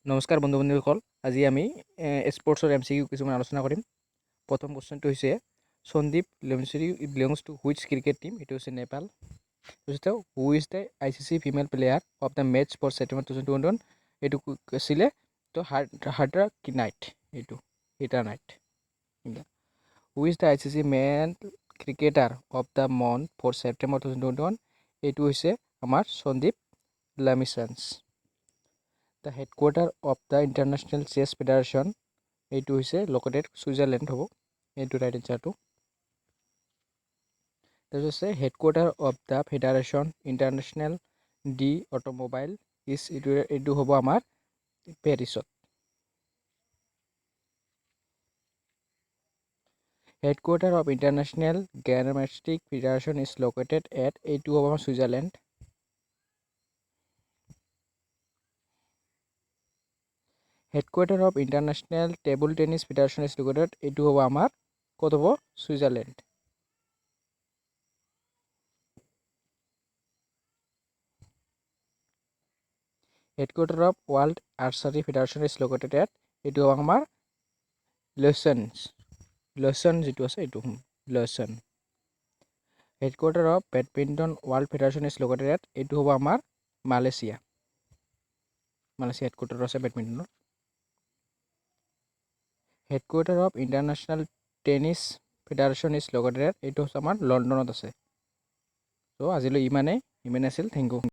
নমস্কাৰ বন্ধু বান্ধৱীসকল, আজি আমি স্পৰ্টছৰ MCQ কিছুমান আলোচনা কৰিম। প্ৰথম কোৱেশ্চনটো হৈছে Sandeep Lamichhane belongs to which cricket team? এইটো হৈছে নেপাল। তাৰপিছত who is the ICC female player of the match for September 2021? এইটো আছিলে তো হাৰ্ডাৰ নাইট। এইটো Heather Knight. Who is the ICC men cricketer of the month for September 2021? এইটো হৈছে আমাৰ Sandeep Lamichhane. The headquarter of the international chess federation? এইটো হৈছে located Switzerland হ'ব। এইটো ৰাইট এনচাৰটো। তাৰপিছত আছে headquarter of the federation international de automobile এইটো হ'ব আমাৰ পেৰিছত। Headquarter of international gymnastic federation is located at? এইটো হ'ব আমাৰ Switzerland. Headquarter of international table tennis federation is located? এইটো হ'ব আমাৰ ক'ত হ'ব? Switzerland. Headquarter of world archery federation is located at? এইটো হ'ব আমাৰ লচন যিটো আছে এইটো Lausanne. Headquarter of badminton world federation is located at? এইটো হ'ব আমাৰ মালয়েছিয়া হেডকোৱাৰ্টাৰ আছে বেডমিণ্টনৰ। Headquarter of international tennis federation is located at? এইটো হৈছে আমাৰ লণ্ডনত আছে। ত' আজিলৈ ইমানেই আছিল। Thank U.